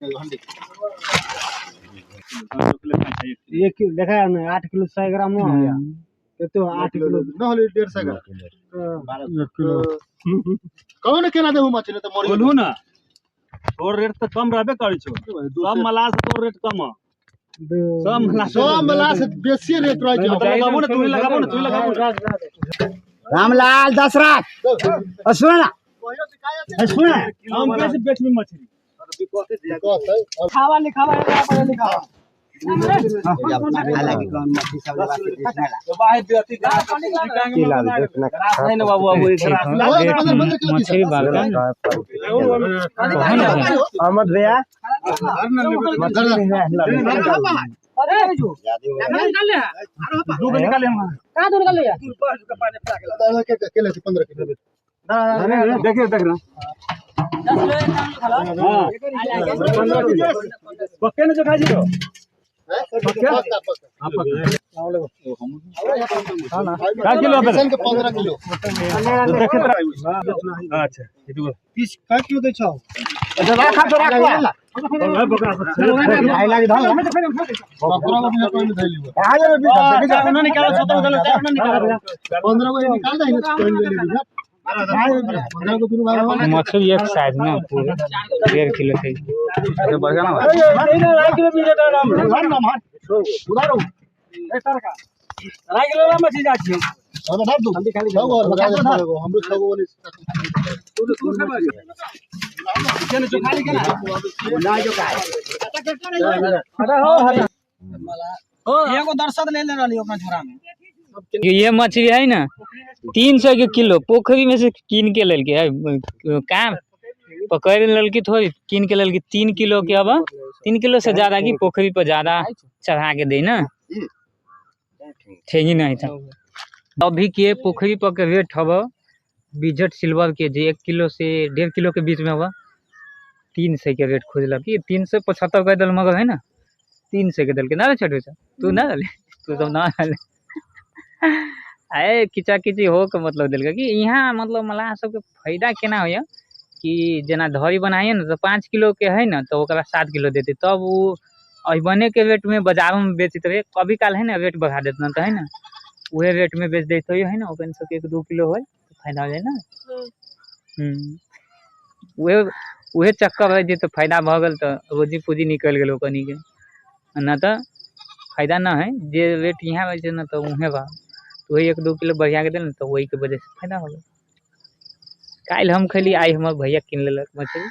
एक देखा है ना 8 किलो 100 ग्राम हो गया तो 8 किलो न होले 150 ग्राम कौन केना देबो मछली त मरि बोलू ना तोर रेट तो कम रहबे करै छौ सब मला से तोर रेट कम सब मला से बेसी रेट रह छै लगाबो ना तू लगाबो रामलाल दशरथ सुन ना सुन हम कैसे बेचबी मछली खावा लिखावा पढ़े लिखावा मछली बाजार अहमद भैया देखिए देख रहा पक्के ने जो खाई जो क्या किलो 15 किलो अच्छा पीस का किलो दै छौ अच्छा खा तो राख आई लागे धल बकरा में कोई नहीं धैली आ जा ना निकाल 17 निकाल 15 को निकाल दे कोई ले ले मछली एक साइज में पूरे 1.5 किलो थे अरे बढ़िया ना उधारो ए तरका राई किलो ला मछली जाची अब डाल दो और बता दे हम लोग सब वाली तू खबर केने जो खाली केना ना जो का अरे हो एगो दर्शक ले ले रहली अपना झोरा में ये मछली है ना 300 के किलो पोखरी में से कीन के लेल के काम पकड़ लेल की थोड़ी कीन के लेल की 3 किलो के अब 3 किलो से ज्यादा की पोखरी पर ज्यादा चढ़ा के दे ना ठेगी नहीं था अभी के पोखरी पर के रेट हवा बिजट सिल्वर के जे 1 किलो से 1.5 किलो के बीच में हवा 300 के रेट खोजल की 375 के दल मगर है ना 300 के दल के ना छोटे तू ना तू सब ना आए किचा किची हो के मतलब दिल कि यहाँ मतलब मलाह सबके फायदा केना होय कि जना धरी बनाइए ना तो 5 किलो के है ना तो 7 किलो देते तब वो अहिबने के रेट में बाजार में बेचते रहे कभी काल है ना रेट बढ़ा देते ना तो है ना वही रेट में बेच देते है ना ओपन सबके 1-2 किलो हो तो फायदा हो जाए ना वही चक्कर है जी तो फायदा भ गल तो रोजी पूजी निकल गल कनी के ना तो फायदा ना है जे रेट यहाँ वैसे ना तो उहे बा तो वही 1-2 किलो बढ़िया के दे तो वही के वजह से फायदा हो गया कल हम खली आई हमारे भैया किन लेलक मछली